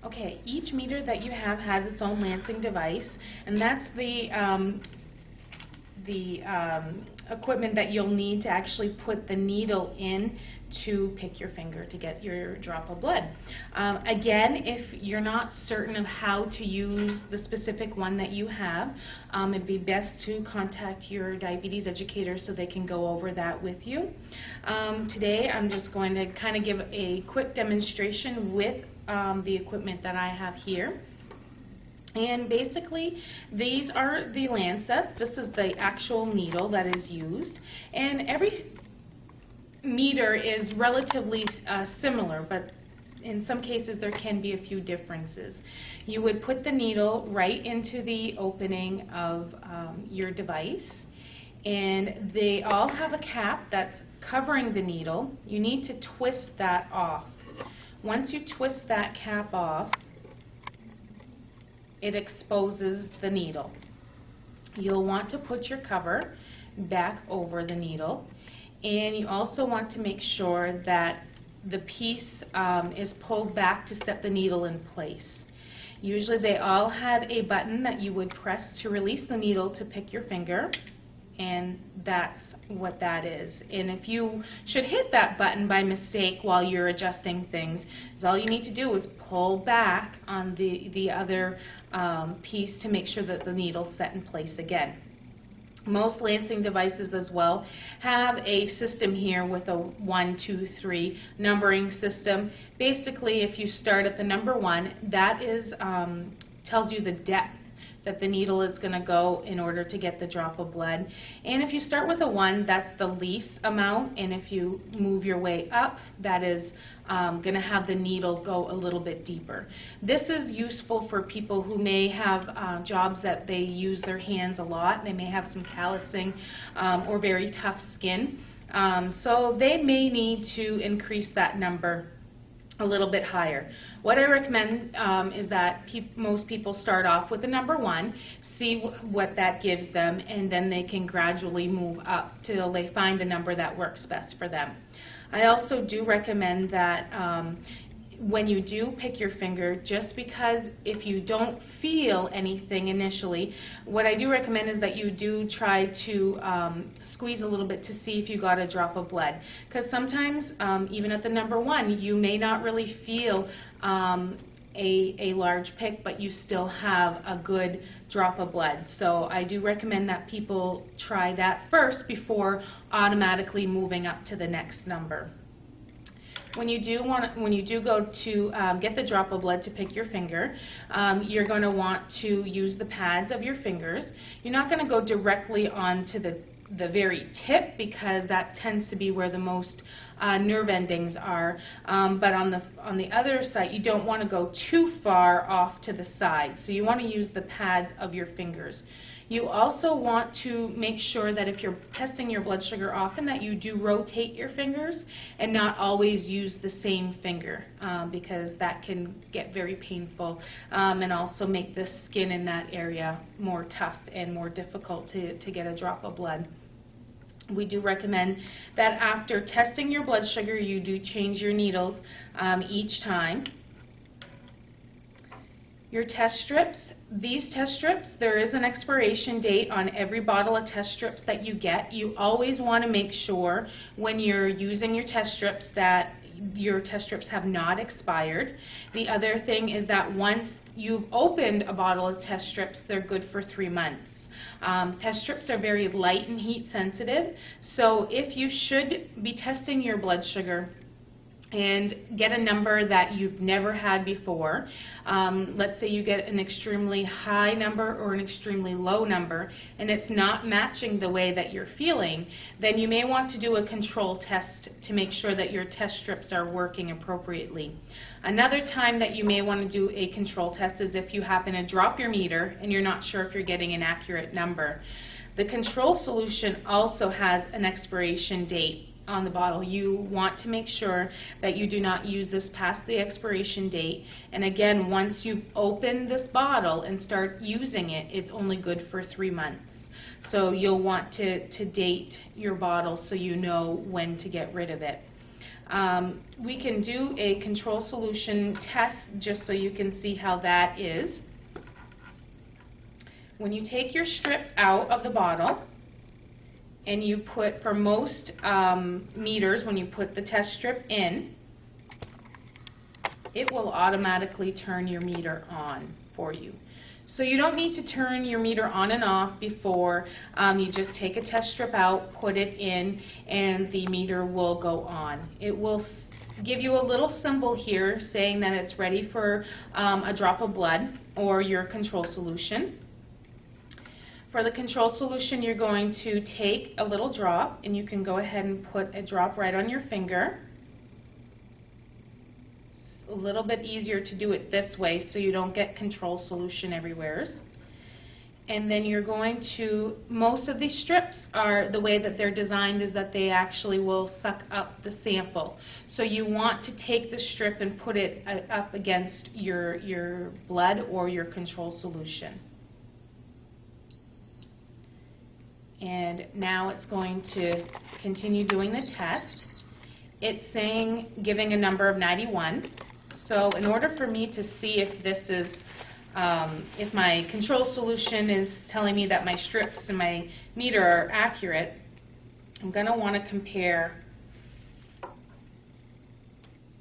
Okay, each meter that you have has its own lancing device, and that's the equipment that you'll need to actually put the needle in to pick your finger to get your drop of blood. Again, if you're not certain of how to use the specific one that you have, it'd be best to contact your diabetes educator so they can go over that with you. Today I'm just going to kind of give a quick demonstration with the equipment that I have here. And basically, these are the lancets. This is the actual needle that is used. And every meter is relatively similar, but in some cases there can be a few differences. You would put the needle right into the opening of your device, and they all have a cap that's covering the needle. You need to twist that off. Once you twist that cap off, it exposes the needle. You'll want to put your cover back over the needle, and you also want to make sure that the piece is pulled back to set the needle in place. Usually they all have a button that you would press to release the needle to pick your finger, and that's what that is. And if you should hit that button by mistake while you're adjusting things, all you need to do is pull back on the other piece to make sure that the needle's set in place again. Most lancing devices as well have a system here with a 1, 2, 3 numbering system. Basically, if you start at the number 1, that is tells you the depth that the needle is going to go in order to get the drop of blood. And if you start with a 1, that's the least amount, and if you move your way up, that is going to have the needle go a little bit deeper. This is useful for people who may have jobs that they use their hands a lot. They may have some callousing or very tough skin. So they may need to increase that number a little bit higher. What I recommend is that most people start off with the number 1, see what that gives them, and then they can gradually move up till they find the number that works best for them. I also do recommend that when you do pick your finger, just because if you don't feel anything initially, what I do recommend is that you do try to squeeze a little bit to see if you got a drop of blood. Because sometimes, even at the number 1, you may not really feel a large pick, but you still have a good drop of blood. So I do recommend that people try that first before automatically moving up to the next number. When you do go to get the drop of blood to pick your finger, you're going to want to use the pads of your fingers. You're not going to go directly onto the very tip, because that tends to be where the most nerve endings are. But on the other side, you don't want to go too far off to the side. So you want to use the pads of your fingers. You also want to make sure that if you're testing your blood sugar often, that you do rotate your fingers and not always use the same finger, because that can get very painful and also make the skin in that area more tough and more difficult to get a drop of blood. We do recommend that after testing your blood sugar, you do change your needles each time. Your test strips, these test strips, there is an expiration date on every bottle of test strips that you get. You always want to make sure when you're using your test strips that your test strips have not expired. The other thing is that once you've opened a bottle of test strips, they're good for 3 months. Test strips are very light and heat sensitive, so if you should be testing your blood sugar and get a number that you've never had before, let's say you get an extremely high number or an extremely low number, and it's not matching the way that you're feeling, then you may want to do a control test to make sure that your test strips are working appropriately. Another time that you may want to do a control test is if you happen to drop your meter and you're not sure if you're getting an accurate number. The control solution also has an expiration date on the bottle. You want to make sure that you do not use this past the expiration date, and again, once you've opened this bottle and start using it, it's only good for 3 months. So you'll want to date your bottle so you know when to get rid of it. We can do a control solution test just so you can see how that is. When you take your strip out of the bottle and you put, for most meters, when you put the test strip in, it will automatically turn your meter on for you. So you don't need to turn your meter on and off before. You just take a test strip out, put it in, and the meter will go on. It will give you a little symbol here saying that it's ready for a drop of blood or your control solution. For the control solution, you're going to take a little drop, and you can go ahead and put a drop right on your finger. A little bit easier to do it this way so you don't get control solution everywhere. And then you're going to, most of these strips are, the way that they're designed is that they actually will suck up the sample. So you want to take the strip and put it up against your blood or your control solution. And now it's going to continue doing the test. It's saying, giving a number of 91. So in order for me to see if this is, if my control solution is telling me that my strips and my meter are accurate, I'm going to want to compare.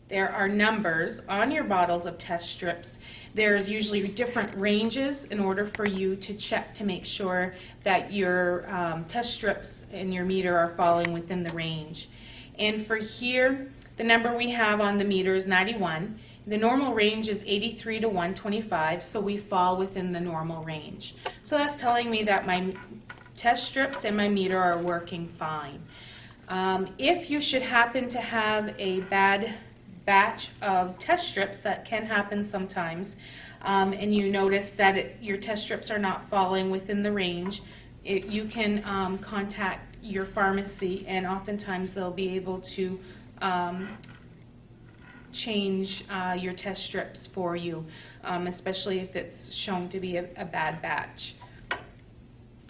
There are numbers on your bottles of test strips. There's usually different ranges in order for you to check to make sure that your test strips and your meter are falling within the range. And for here, the number we have on the meter is 91. The normal range is 83 to 125, so we fall within the normal range. So that's telling me that my test strips and my meter are working fine. If you should happen to have a bad batch of test strips, that can happen sometimes, and you notice that your test strips are not falling within the range, you can contact your pharmacy, and oftentimes they'll be able to change your test strips for you, especially if it's shown to be a bad batch.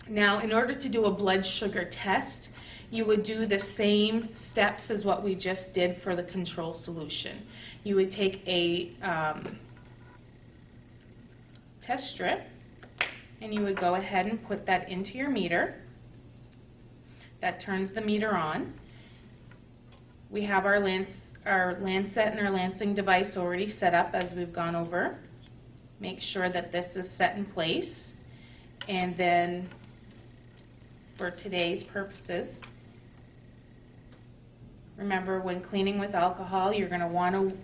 Now, in order to do a blood sugar test, you would do the same steps as what we just did for the control solution. You would take a test strip and you would go ahead and put that into your meter. That turns the meter on. We have our Lancet and our lancing device already set up as we've gone over. Make sure that this is set in place, and then for today's purposes, remember, when cleaning with alcohol, you're going to want to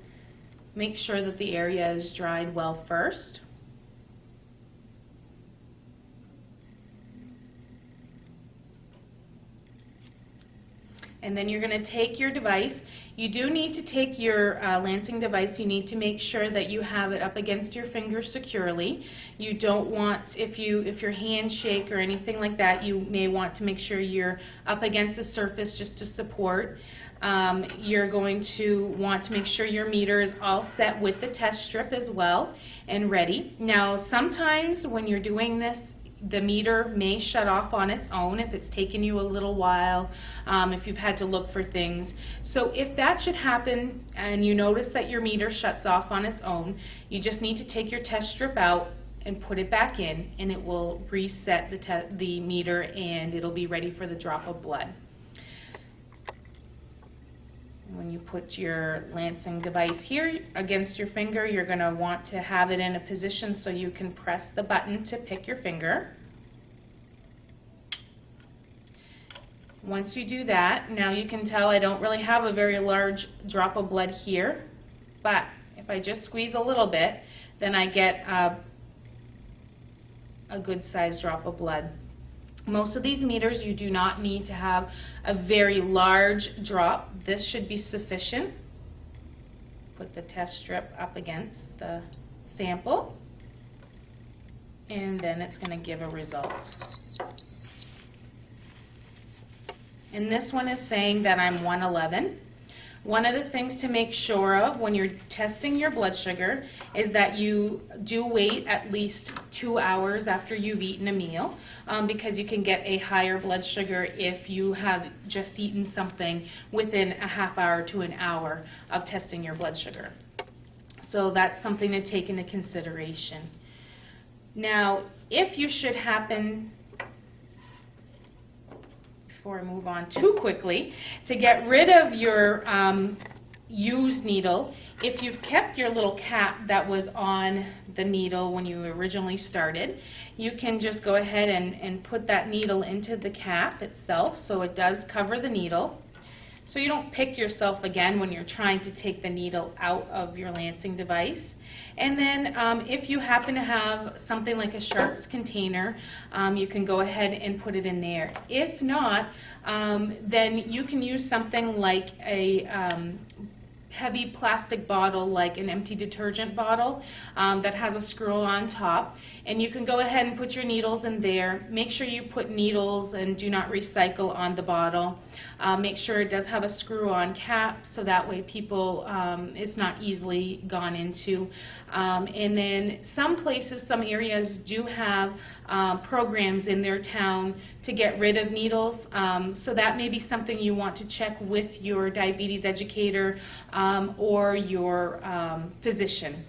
make sure that the area is dried well first. And then you're going to take your device. You do need to take your lancing device. You need to make sure that you have it up against your finger securely. You don't want, if your hands shake or anything like that, you may want to make sure you're up against the surface just to support. You're going to want to make sure your meter is all set with the test strip as well and ready. Now, sometimes when you're doing this, the meter may shut off on its own if it's taken you a little while, if you've had to look for things. So if that should happen and you notice that your meter shuts off on its own, you just need to take your test strip out and put it back in, and it will reset the meter, and it'll be ready for the drop of blood. When you put your lancing device here against your finger, you're going to want to have it in a position so you can press the button to pick your finger. Once you do that, now you can tell I don't really have a very large drop of blood here, but if I just squeeze a little bit, then I get a good sized drop of blood. Most of these meters, you do not need to have a very large drop. This should be sufficient. Put the test strip up against the sample, and then it's going to give a result. And this one is saying that I'm 111. One of the things to make sure of when you're testing your blood sugar is that you do wait at least 2 hours after you've eaten a meal, because you can get a higher blood sugar if you have just eaten something within a half hour to an hour of testing your blood sugar. So that's something to take into consideration. Now, if you should happen, before I move on too quickly, to get rid of your used needle, if you've kept your little cap that was on the needle when you originally started, you can just go ahead and put that needle into the cap itself so it does cover the needle. So you don't pick yourself again when you're trying to take the needle out of your lancing device. And then if you happen to have something like a Sharps container, you can go ahead and put it in there. If not, then you can use something like a heavy plastic bottle, like an empty detergent bottle that has a screw on top, and you can go ahead and put your needles in there. Make sure you put needles and do not recycle on the bottle. Make sure it does have a screw on cap so that way people, it's not easily gone into. And then some places, some areas do have programs in their town to get rid of needles, so that may be something you want to check with your diabetes educator or your physician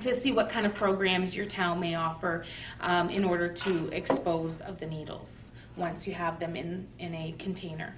to see what kind of programs your town may offer in order to expose of the needles once you have them in a container.